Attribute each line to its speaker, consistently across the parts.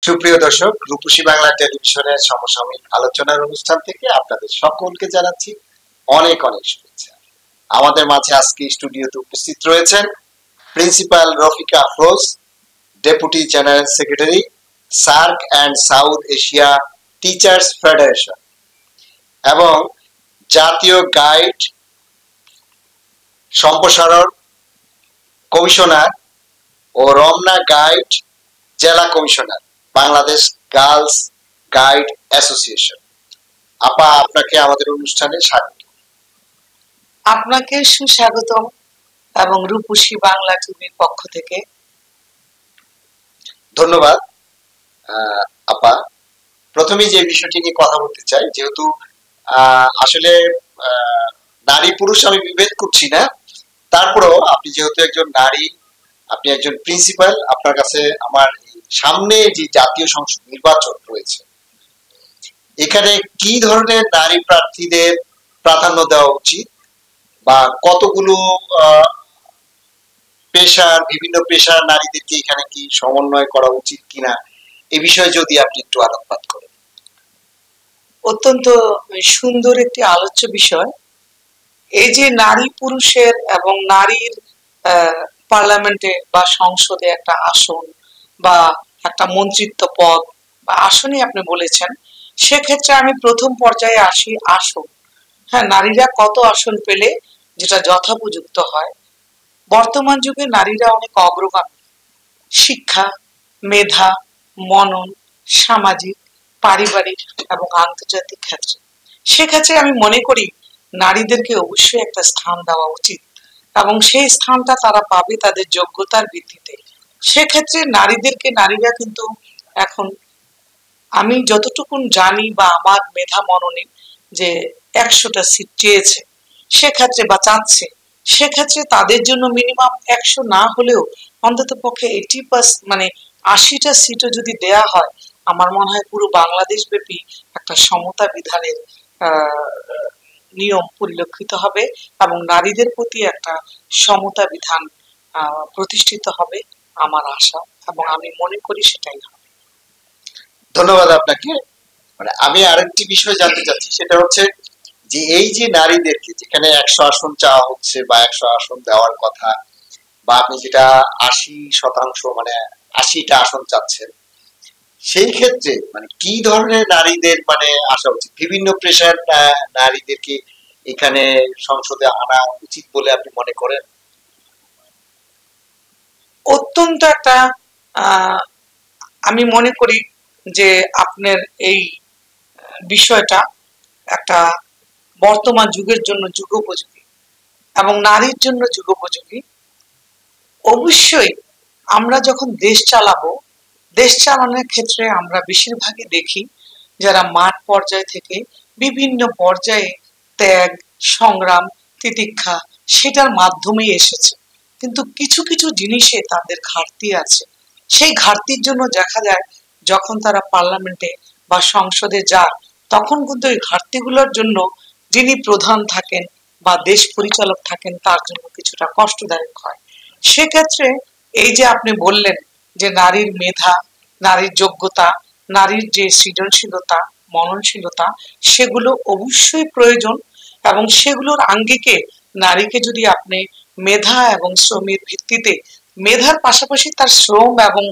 Speaker 1: সুপ্রিয় দর্শক, রূপসী বাংলা টেলিভিশনের সমসাময়িক আলোচনার অনুষ্ঠান থেকে আপনাদের সকলকে জানাচ্ছি অনেক অনেক শুভেচ্ছা। আমাদের মাঝে আজকে স্টুডিওতে উপস্থিত রয়েছেন principal Rafika Afroz, deputy general secretary, SAARC and south Asia teachers federation এবং জাতীয় গাইড সম্প্রসারণ কমিশনার ও রমনা গাইড জেলা commissioner, Bangladesh girls guide association. আপা, আপনাকে আমাদের অনুষ্ঠানে স্বাগত।
Speaker 2: আপনাকে সুস্বাগতম এবং রূপসী বাংলা টিভির পক্ষ থেকে
Speaker 1: ধন্যবাদ। আপা, প্রথমে যে বিষয়টি নিয়ে কথা বলতে চাই, যেহেতু আসলে নারী পুরুষ আমি বিভেদ করছি না, তারপরেও আপনি যেহেতু একজন নারী, আপনি একজন প্রিন্সিপাল, আপনার কাছে আমার সামনে যে জাতীয় সংসদ নির্বাচন রয়েছে, এখানে কি ধরনের নারী প্রার্থীদের প্রাধান্য দেওয়া উচিত বা কতগুলো বিভিন্ন পেশার নারীদেরকে এখানে কি সমন্বয় করা উচিত কিনা, এ বিষয়ে যদি আপনি একটু আলোকপাত করেন।
Speaker 2: অত্যন্ত সুন্দর একটি আলোচ্য বিষয়। এই যে নারী পুরুষের এবং নারীর পার্লামেন্টে বা সংসদে একটা আসন বা একটা মন্ত্রিত্ব পদ বা আসনই আপনি বলেছেন, সেক্ষেত্রে আমি প্রথম পর্যায়ে আসি আসন। হ্যাঁ, নারীরা কত আসন পেলে যেটা যথোপযুক্ত হয়। বর্তমান যুগে নারীরা অনেক অগ্রগামী, শিক্ষা, মেধা, মনন, সামাজিক, পারিবারিক এবং আন্তর্জাতিক ক্ষেত্রে। সেক্ষেত্রে আমি মনে করি নারীদেরকে অবশ্যই একটা স্থান দেওয়া উচিত এবং সেই স্থানটা তারা পাবে তাদের যোগ্যতার ভিত্তিতে। সেক্ষেত্রে নারীরা কিন্তু এখন, আমি যতটুকু জানি বা আমার মেধা মননে, যে 100টা সিট চেয়েছে সেক্ষেত্রে বা চাচ্ছে, সেক্ষেত্রে তাদের জন্য মিনিমাম 100 না হলেও অন্তত পক্ষে 80% মানে 80টা সিটও যদি দেয়া হয়, আমার মনে হয় পুরো বাংলাদেশ ব্যাপী একটা সমতা বিধানের নিয়ম পরিলক্ষিত হবে এবং নারীদের প্রতি একটা সমতা বিধান প্রতিষ্ঠিত হবে আমার আশা, এবং আমি মনে করি সেটাই হবে।
Speaker 1: ধন্যবাদ আপনাকে। মানে আমি আরেকটি বিষয় জানতে চাচ্ছি, সেটা হচ্ছে যে এই যে নারীদেরকে যেখানে 100 আসন চাওয়া হচ্ছে বা 100 আসন দেওয়ার কথা, বা আপনি যেটা 80% মানে 80টা আসন চাচ্ছেন, সেই ক্ষেত্রে মানে কি ধরনের নারীদের মানে আসা উচিত? বিভিন্ন পেশার নারীদেরকে এখানে সংসদে আনা উচিত বলে আপনি মনে করেন?
Speaker 2: অত্যন্ত একটা আমি মনে করি যে আপনার এই বিষয়টা একটা বর্তমান যুগের জন্য যুগোপযোগী এবং নারীর জন্য যুগোপযোগী। অবশ্যই আমরা যখন দেশ চালাবো, দেশ চালানোর ক্ষেত্রে আমরা বেশিরভাগই দেখি যারা মাঠ পর্যায় থেকে বিভিন্ন পর্যায়ে ত্যাগ, সংগ্রাম, তিতিক্ষা সেটার মাধ্যমে এসেছে, কিন্তু কিছু কিছু জিনিসে তাদের ঘাটতি আছে। সেই ঘাটতির জন্য দেখা যায় যখন তারা পার্লামেন্টে বা সংসদে যায়, তখন কিন্তু এই ঘাটতিগুলোর জন্য যিনি প্রধান থাকেন বা দেশ পরিচালক থাকেন তার জন্য কিছুটা কষ্টদায়ক হয়। সেক্ষেত্রে এই যে আপনি বললেন যে নারীর মেধা, নারীর যোগ্যতা, নারীর যে সৃজনশীলতা, মননশীলতা, সেগুলো অবশ্যই প্রয়োজন এবং সেগুলোর আঙ্গিকে নারীকে যদি আপনি মেধা এবং শ্রমের ভিত্তিতে, মেধার পাশাপাশি তার শ্রম এবং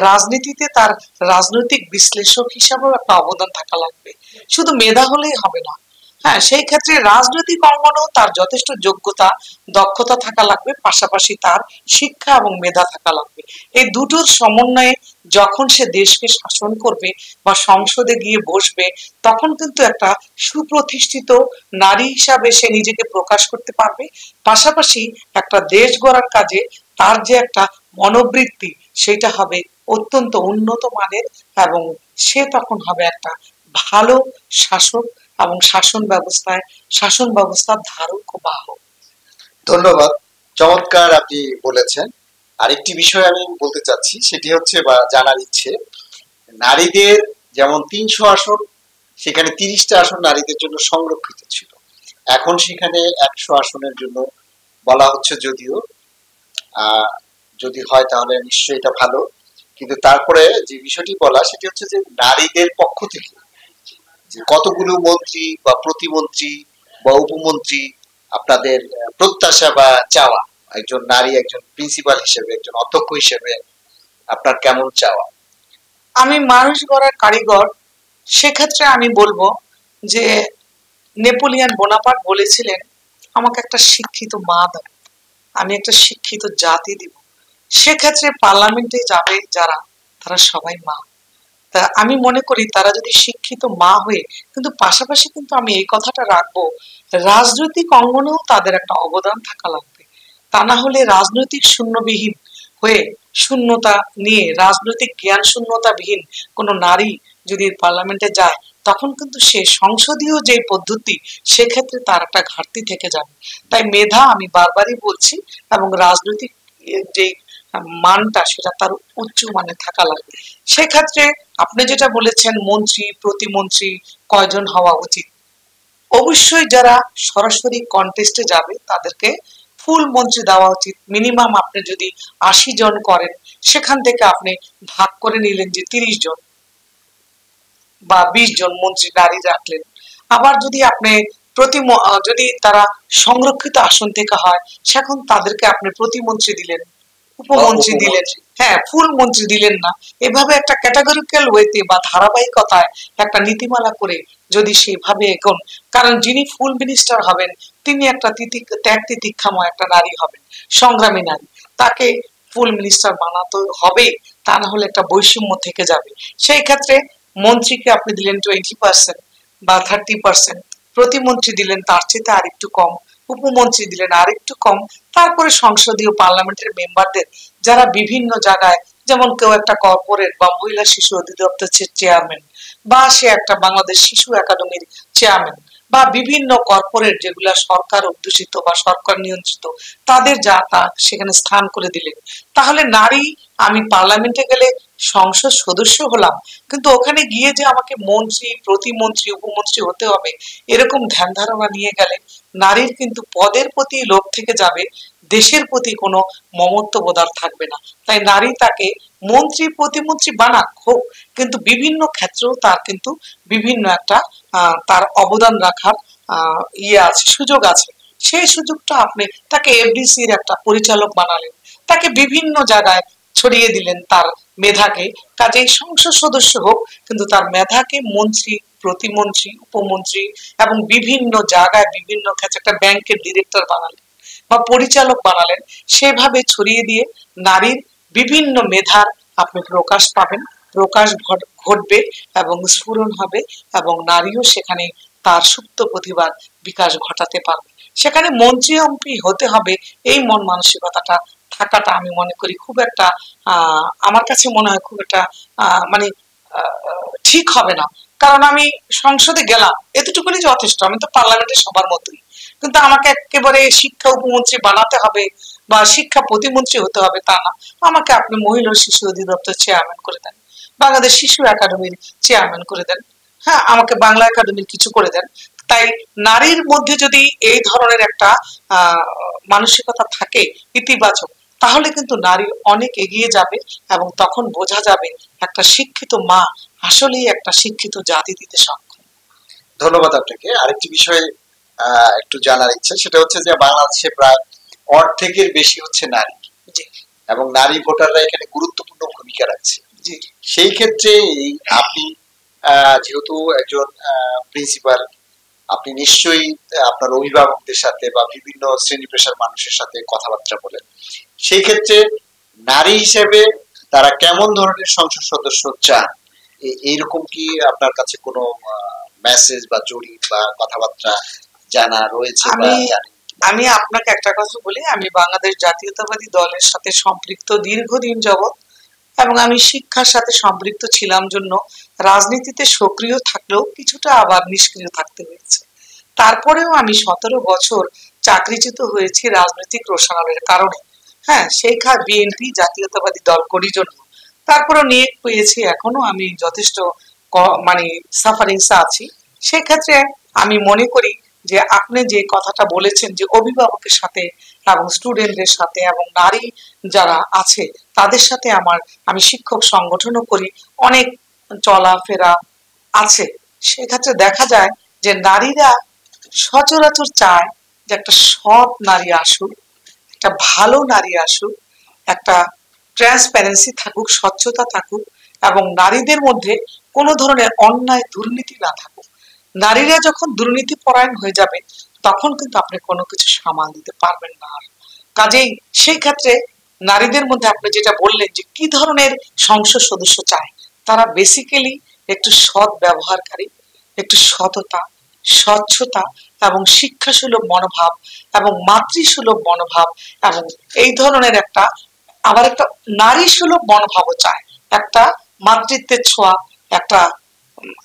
Speaker 2: রাজনীতিতে তার রাজনৈতিক বিশ্লেষক হিসাবেও একটা অবদান থাকা লাগবে। শুধু মেধা হলেই হবে না। হ্যাঁ, সেই ক্ষেত্রে রাজনৈতিক অঙ্গনেও তার যথেষ্ট যোগ্যতা, দক্ষতা থাকা লাগবে, পাশাপাশি তার শিক্ষা এবং মেধা থাকা লাগবে। এই দুটোর সমন্বয়ে যখন সে দেশকে শাসন করবে বা সংসদে গিয়ে বসবে, তখন কিন্তু একটা সুপ্রতিষ্ঠিত নারী হিসাবে সে নিজেকে প্রকাশ করতে পারবে। পাশাপাশি একটা দেশ গড়ার কাজে তার যে একটা মনোবৃত্তি, সেটা হবে অত্যন্ত উন্নত মানের এবং সে তখন হবে একটা ভালো শাসক এবং শাসন ব্যবস্থার ধারক ও বাহক।
Speaker 1: ধন্যবাদ, চমৎকার আপনি বলেছেন। আরেকটি বিষয় আমি বলতে চাচ্ছি, সেটি হচ্ছে বা জানার ইচ্ছে, নারীদের যেমন 300 আসন, সেখানে 30টা আসন নারীদের জন্য সংরক্ষিত ছিল, এখন সেখানে 100 আসনের জন্য বলা হচ্ছে। যদিও যদি হয় তাহলে নিশ্চয়ই এটা ভালো, কিন্তু তারপরে যে বিষয়টি বলা সেটি হচ্ছে যে নারীদের পক্ষ থেকে যে কতগুলো মন্ত্রী বা প্রতিমন্ত্রী বা উপমন্ত্রী আপনাদের প্রত্যাশা বা চাওয়া, একজন নারী একজন প্রিন্সিপাল হিসেবে, একজন অধ্যক্ষ হিসেবে আপনার কেমন চাওয়া?
Speaker 2: আমি মানুষ গড়ার কারিগর, সেক্ষেত্রে আমি বলবো যে নেপোলিয়ান বোনাপার্ট বলেছিলেন, আমাকে একটা শিক্ষিত মা দাও, আমি একটা শিক্ষিত জাতি দিব। সেক্ষেত্রে পার্লামেন্টে যাবে যারা, তারা সবাই মা। তা আমি মনে করি তারা যদি শিক্ষিত মা হয়ে, কিন্তু পাশাপাশি কিন্তু আমি এই কথাটা রাখবো, রাজনৈতিক অঙ্গনেও তাদের একটা অবদান থাকা লাগবে। তা না হলে রাজনৈতিক শূন্যবিহীন হয়ে, শূন্যতা নিয়ে, রাজনৈতিক জ্ঞান শূন্যতাবিহীন কোনো নারী যদি পার্লামেন্টে যায়, তখন কিন্তু সে সংসদীয় যে পদ্ধতি, সেক্ষেত্রে তার একটা ঘাটতি থেকে যাবে। তাই মেধা আমি বারবারই বলছি, এবং রাজনৈতিক যে মানটা সেটা তার উচ্চ মানে থাকা লাগবে। সেক্ষেত্রে আপনি যেটা বলেছেন মন্ত্রী প্রতিমন্ত্রী কয়জন হওয়া উচিত, অবশ্যই যারা সরাসরি কন্টেস্টে যাবে তাদেরকে ফুল মন্ত্রী দেওয়া উচিত। মিনিমাম আপনি যদি 80 জন করেন, সেখান থেকে আপনি ভাগ করে নিলেন যে 30 জন বা 20 জন মন্ত্রী নারী রাখলেন। আবার যদি আপনি যদি তারা সংরক্ষিত আসন থেকে হয়, সেখন তাদেরকে আপনি প্রতিমন্ত্রী দিলেন, উপমন্ত্রী দিলেন, হ্যাঁ ফুল মন্ত্রী দিলেন না। এভাবে একটা ক্যাটাগরিক্যাল ওয়েতে বা ধারাবাহিকতায় একটা নীতিমালা করে যদি সেভাবে এগোন, কারণ যিনি ফুল মিনিস্টার হবেন তিনি একটা ত্যাগ তিতিক্ষাময় একটা নারী হবেন, সংগ্রামী নারী, তাকে ফুল মিনিস্টার বানাতে হবে, তা না হলে একটা বৈষম্য থেকে যাবে। সেই ক্ষেত্রে মন্ত্রীকে আপনি দিলেন 20% বা 30%, প্রতিমন্ত্রী দিলেন তার চেয়ে আর একটু কম, উপমন্ত্রী দিলেন আর একটু কম, তারপরে সংসদীয় পার্লামেন্টের মেম্বারদের যারা বিভিন্ন জায়গায়, যেমন কেউ একটা কর্পোরেট বা মহিলা শিশু অধিদপ্তরের চেয়ারম্যান, বা সে একটা বাংলাদেশ শিশু একাডেমির চেয়ারম্যান, বা বিভিন্ন কর্পোরেট যেগুলা সরকার অধ্যুষিত বা সরকার নিয়ন্ত্রিত, তাদের যা তা সেখানে স্থান করে দিলেন। তাহলে নারী, আমি পার্লামেন্টে গেলে সংসদ সদস্য হলাম, কিন্তু ওখানে গিয়ে যে আমাকে মন্ত্রী প্রতিমন্ত্রী উপমন্ত্রী হতে হবে, এরকম ধ্যান ধারণা নিয়ে গেলে নারীর কিন্তু পদের প্রতি লোভ থেকে যাবে, দেশের প্রতি কোনো মমত্ববোধ আর থাকবে না। তাই নারী তাকে মন্ত্রী প্রতিমন্ত্রী বানাক হোক, কিন্তু বিভিন্ন ক্ষেত্রেও তার কিন্তু বিভিন্ন একটা তার অবদান রাখার আছে, সুযোগ আছে। সেই সুযোগটা আপনি তাকে এফডিসির একটা পরিচালক বানালেন, তাকে বিভিন্ন জায়গায় ছড়িয়ে দিলেন তার মেধাকে, কাজেই সংসদ সদস্য হোক, কিন্তু তার মেধাকে মন্ত্রী প্রতিমন্ত্রী উপমন্ত্রী এবং বিভিন্ন জায়গায় বিভিন্ন ক্ষেত্রে একটা ব্যাংকের ডিরেক্টর বানালেন বা পরিচালক বানালেন, সেভাবে ছড়িয়ে দিয়ে নারীর বিভিন্ন মেধার আপনি প্রকাশ পাবেন, প্রকাশ ঘটবে এবং স্ফুরণ হবে, এবং নারীও সেখানে তার সুপ্ত প্রতিভার বিকাশ ঘটাতে পারবে। সেখানে মন্ত্রী এমপি হতে হবে এই মন মানসিকতাটা থাকাটা আমি মনে করি খুব একটা আমার কাছে মনে হয় খুব একটা মানে ঠিক হবে না। কারণ আমি সংসদে গেলাম এতটুকুনি যথেষ্ট, আমি তো পার্লামেন্টের সবার মতোই, কিন্তু আমাকে একেবারে শিক্ষা উপমন্ত্রী বানাতে হবে বা শিক্ষা প্রতিমন্ত্রী হতে হবে তা না। আমাকে আপনি মহিলা শিশু অধিদপ্তর চেয়ারম্যান করে দেন, বাংলাদেশ শিশু একাডেমির চেয়ারম্যান করে দেন, হ্যাঁ আমাকে বাংলা একাডেমির কিছু করে দেন। তাই নারীর মধ্যে যদি এই ধরনের একটা মানসিকতা থাকে ইতিবাচক, তাহলে কিন্তু নারী অনেক এগিয়ে যাবে, এবং তখন বোঝা যাবে একটা শিক্ষিত মা আসলেই একটা শিক্ষিত জাতি দিতে সক্ষম।
Speaker 1: ধন্যবাদ আপনাকে। আরেকটি বিষয় একটু জানার ইচ্ছে, সেটা হচ্ছে যে বাংলাদেশে প্রায় অর্ধেকের বেশি হচ্ছে নারী, এবং নারী ভোটাররা এখানে গুরুত্বপূর্ণ ভূমিকা রাখছে। সেই ক্ষেত্রে আপনি যেহেতু একজন প্রিন্সিপাল, আপনি নিশ্চয়ই আপনার অভিভাবকদের সাথে বা বিভিন্ন শ্রেণী পেশার মানুষের সাথে কথাবার্তা বলেন। সেই ক্ষেত্রে নারী হিসেবে তারা কেমন ধরনের সংসদ সদস্য চান, এইরকম কি আপনার কাছে কোনো মেসেজ বা জরিপ বা কথাবার্তা জানা রয়েছে?
Speaker 2: আমি আপনাকে একটা কথা বলি, আমি বাংলাদেশ জাতীয়তাবাদী দলের সাথে সম্পৃক্ত দীর্ঘদিন যাবৎ, এবং আমি শিক্ষার সাথে সম্পৃক্ত ছিলাম জন্য রাজনীতিতে সক্রিয় থাকলেও কিছুটা আবার নিষ্ক্রিয় থাকতে হয়েছে। তারপরেও আমি 17 বছর চাকরিচ্যুত হয়েছি রাজনৈতিক রোষানলের কারণে। হ্যাঁ, সেই বিএনপি জাতীয়তাবাদী দল করি জন্য, তারপরেও নিয়োগ পেয়েছি, এখনো আমি যথেষ্ট মানে সাফারিংসে আছি। সেক্ষেত্রে আমি মনে করি যে আপনি যে কথাটা বলেছেন যে অভিভাবকের সাথে এবং স্টুডেন্টদের সাথে এবং নারী যারা আছে তাদের সাথে আমি শিক্ষক সংগঠনও করি, অনেক চলাফেরা আছে। সেক্ষেত্রে দেখা যায় যে নারীরা সচরাচর চায় যে একটা সৎ নারী আসুক, একটা ভালো নারী আসুক, একটা ট্রান্সপারেন্সি থাকুক, স্বচ্ছতা থাকুক, এবং নারীদের মধ্যে কোনো ধরনের অন্যায় দুর্নীতি না থাকুক। নারীরা যখন দুর্নীতি পরায়ণ হয়ে যাবে তখন কিন্তু আপনি কোনো কিছু সামাল দিতে পারবেন না। কাজেই সেই ক্ষেত্রে নারীদের মধ্যে আপনি যেটা বললেন যে কি ধরনের সংসদ সদস্য চায়, তারা বেসিক্যালি একটু সৎ ব্যবহারকারী, একটু সততা, স্বচ্ছতা এবং শিক্ষাসুলভ মনোভাব এবং মাতৃসুলভ মনোভাব এবং এই ধরনের আবার একটা নারী সুলভ মনোভাবও চায়, একটা মাতৃত্বের ছোঁয়া, একটা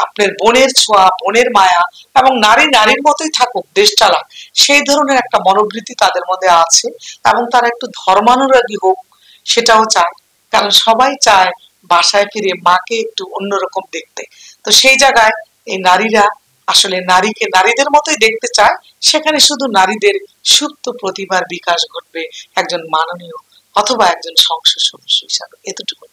Speaker 2: আপনার বোনের ছোঁয়া, বোনের মায়া, এবং নারী নারীর মতোই থাকুক, দেশ চালাক, সেই ধরনের একটা মনোবৃত্তি তাদের মধ্যে আছে। এবং তারা একটু ধর্মানুরাগী হোক সেটাও চায়, কারণ সবাই চায় বাসায় ফিরে মাকে একটু অন্যরকম দেখতে। তো সেই জায়গায় এই নারীরা আসলে নারীকে নারীদের মতোই দেখতে চায়, সেখানে শুধু নারীদের সুপ্ত প্রতিভার বিকাশ ঘটবে একজন মাননীয় অথবা একজন সংসদ সদস্য হিসাবে। এতটুকু।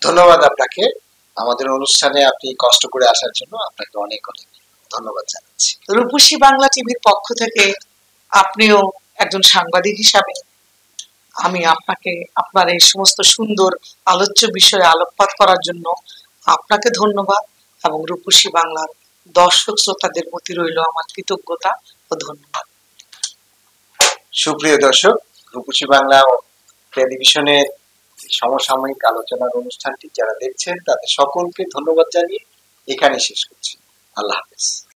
Speaker 1: ধন্যবাদ আপনাকে, আমাদের অনুষ্ঠানে আপনি কষ্ট করে আসার জন্য আপনাকে অনেক অনেক ধন্যবাদ জানাচ্ছি।
Speaker 2: রূপসী বাংলা টিভির পক্ষ থেকে আপনিও একজন সাংবাদিক হিসাবে আমি আপনাকে আপনার এই সমস্ত সুন্দর আলোচ্য বিষয়ে আলোকপাত করার জন্য আপনাকে ধন্যবাদ, এবং রূপসী বাংলার দর্শক শ্রোতাদের প্রতি রইল আমার কৃতজ্ঞতা ও ধন্যবাদ।
Speaker 1: সুপ্রিয় দর্শক, রূপসী বাংলা টেলিভিশনের সমসাময়িক আলোচনার অনুষ্ঠানটি যারা দেখছেন তাদের সকলকে ধন্যবাদ জানিয়ে এখানে শেষ করছি। আল্লাহ হাফেজ।